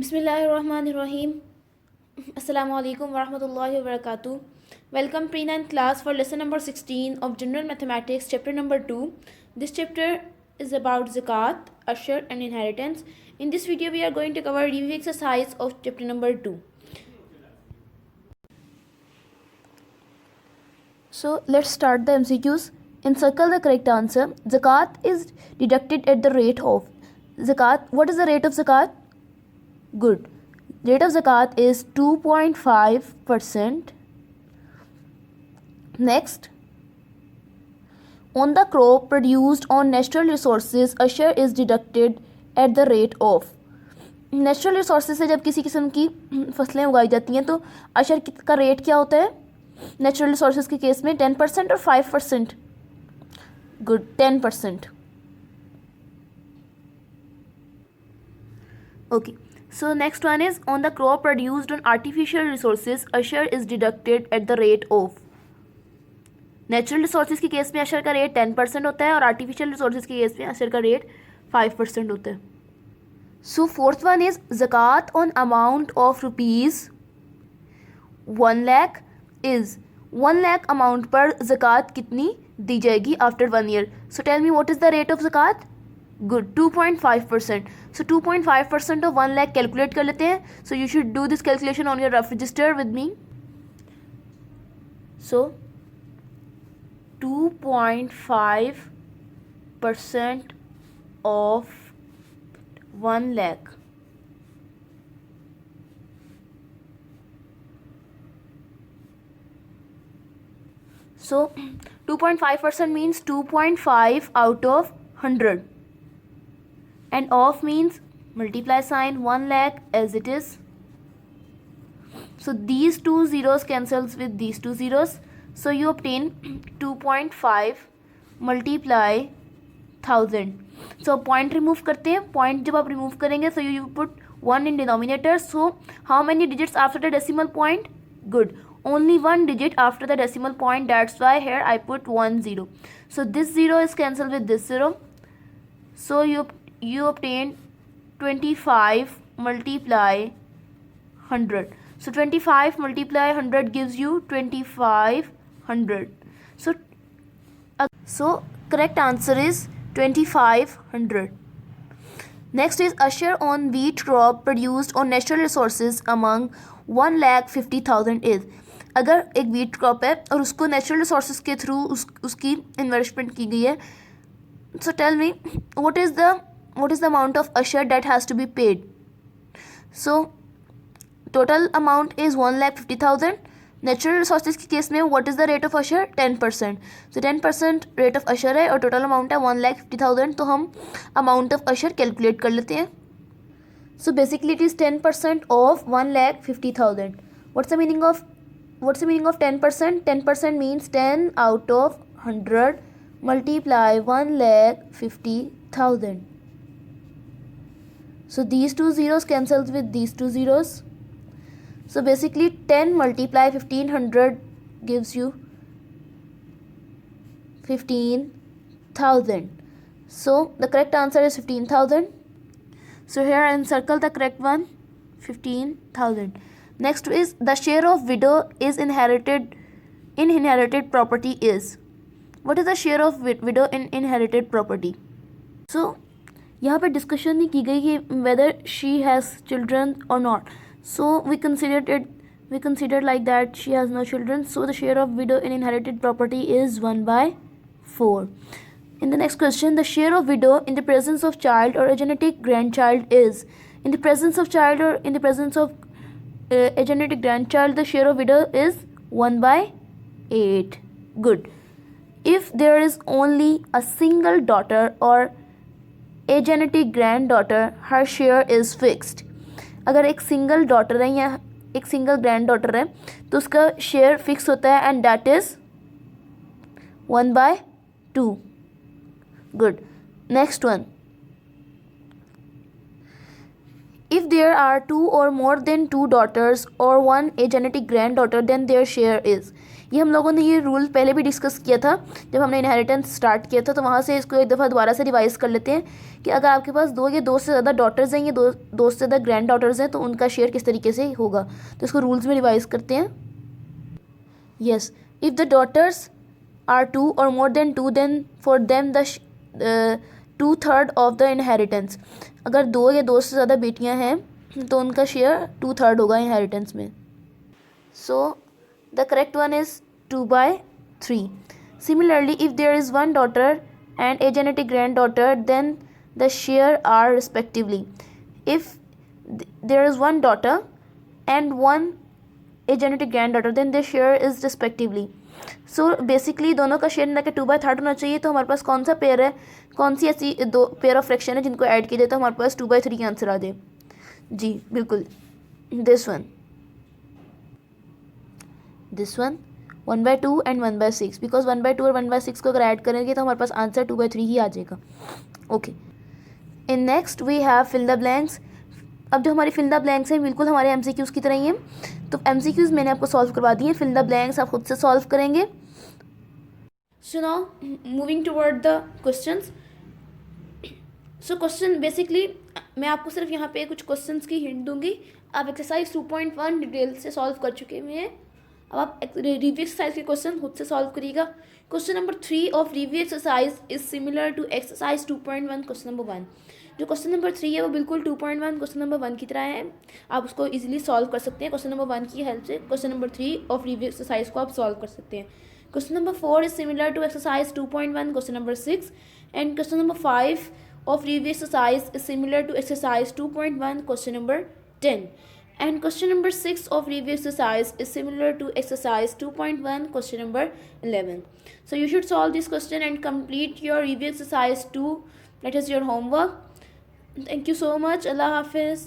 Bismillahirrahmanirrahim. Assalamu alaikum warahmatullahi wabarakatuh. Welcome pre-9 class for lesson number 16 of General Mathematics, chapter number 2. This chapter is about zakat, usher and inheritance. In this video we are going to cover review exercise of chapter number 2. So let's start the MCQs. Encircle the correct answer. Zakat is deducted at the rate of zakat. What is the rate of zakat? Good. Rate of zakat is 2.5%. Next, on the crop produced on natural resources, usher is deducted at the rate of. Natural resources से जब किसी किस्म की फसलें उगाई जाती हैं तो अशर का रेट क्या होता है नेचुरल रिसोर्सेज के केस में 10% और 5%. Good, 10%. Okay. So next one is on the crop produced on artificial resources, usher is deducted at the rate of. Natural resources के केस में अशर का रेट 10% होता है और आर्टिफिशियल रिसोर्सेज के केस में अशर का रेट 5% होता है. So fourth one is zakat on amount of rupees 1 lakh is 1 lakh amount पर ज़कात कितनी दी जाएगी after 1 year. So tell me what is the rate of zakat. Good, 2.5%. So 2.5% of 1 lakh calculate कर लेते हैं. So you should do this calculation on your rough register with me. So 2.5% of 1 lakh. So 2.5% means 2.5 out of 100. And of means multiply sign 1 lakh as it is. So these two zeros cancels with these two zeros. So you obtain 2.5 multiply 1000. So point remove करते हैं. Point जब आप remove करेंगे so you put 1 in denominator. So how many digits after the decimal point? Good, only 1 digit after the decimal point. That's why here I put 1 0. So this 0 is cancelled with this 0. So you obtain 25 multiply 100. So 25 multiply 100 gives you 2500. So correct answer is 2500. Next is usher on wheat crop produced on natural resources among 1,50,000 is. अगर एक wheat crop है और उसको natural resources के through उसकी investment की गई है. So tell me what is the amount of usher that has to be paid. So total amount is 1,50,000. Natural resources के केस में what is the rate of ushr 10%. So 10% rate of ushr है और total amount है 1,50,000. तो हम amount of Ashar calculate कर लेते हैं. So basically it is 10% of 1,50,000. What's the meaning of 10%. 10% means 10 out of 100 multiply 1,50,000. So these two zeros cancels with these two zeros. So basically 10 multiply 1500 gives you 15,000. So the correct answer is 15,000. So here I encircle the correct one, 15,000. Next is the share of widow is inherited property is. What is the share of widow in inherited property? So यहाँ पर discussion नहीं की गई कि whether she has children और not. So we consider like that she has no children. So the share of widow in inherited property is 1/4. In the next question the share of widow in the presence of child और a genetic grandchild is. In the presence of child और in the presence of a genetic grandchild the share of widow is 1/8. Good. If there is only a single daughter और a genetic granddaughter her share is fixed. अगर एक single daughter है या एक single grand daughter है तो उसका share fix होता है and that is 1/2. Good. Next one if there are 2 or more than 2 daughters or 1 a genetic granddaughter then their share is। ये हम लोगों ने ये रूल पहले भी डिस्कस किया था जब हमने इनहेरिटेंस स्टार्ट किया था, तो वहाँ से इसको एक दफ़ा दोबारा से रिवाइज़ कर लेते हैं कि अगर आपके पास 2 या 2 से ज़्यादा डॉटर्स हैं या 2 से ज़्यादा ग्रैंड डॉटर्स हैं तो उनका शेयर किस तरीके से होगा। तो इसको रूल्स में रिवाइज़ करते हैं। Yes, if the daughters are 2 or more than 2 then for them the 2/3 of the inheritance. अगर 2 या 2 से ज़्यादा बेटियां हैं तो उनका शेयर 2/3 होगा इनहेरिटेंस में। So the correct one is 2/3। Similarly if there is 1 daughter and a genetic granddaughter then the share are respectively. If there is 1 daughter and 1 a genetic granddaughter then the share is respectively. So basically दोनों का share ना कि 2/3 होना चाहिए। तो हमारे पास कौन सा पेयर है, कौन सी ऐसी 2 पेयर ऑफ फ्रैक्शन है जिनको ऐड किया जाए तो हमारे पास 2/3 की आंसर आ जाए। जी बिल्कुल, दिस वन 1/2 एंड 1/6, बिकॉज 1/2 और 1/6 को अगर ऐड करेंगे तो हमारे पास आंसर 2/3 ही आ जाएगा। Okay, in next we have fill the blanks. अब जो हमारी फिल द ब्लैंक्स हैं बिल्कुल हमारे MCQs की तरह ही हैं। तो MCQs मैंने आपको सॉल्व करवा दिए, फिल द ब्लैंक्स आप खुद से सॉल्व करेंगे। So now moving toward the questions. So question basically मैं आपको सिर्फ यहाँ पे कुछ क्वेश्चंस की हिंट दूंगी। आप एक्सरसाइज 2.1 डिटेल से सॉल्व कर चुके हुए हैं। अब आप रिव्यू एक्सरसाइज के क्वेश्चन खुद से सॉल्व करिएगा। Question number 3 of review exercise is similar to exercise 2.1 question number 1। जो क्वेश्चन नंबर 3 है वो बिल्कुल 2.1 क्वेश्चन नंबर 1 की तरह है। आप उसको इजीली सॉल्व कर सकते हैं। क्वेश्चन नंबर 1 की हेल्प से question number 3 of review exercise को आप सॉल्व कर सकते हैं। Question number 4 is similar to exercise 2.1 question number 6 and question number 5 of review exercise is similar to exercise 2.1 question number 10 and question number 6 of review exercise is similar to exercise 2.1 question number 11. So you should solve this question and complete your review exercise 2, that is your homework. Thank you so much. Allah Hafiz.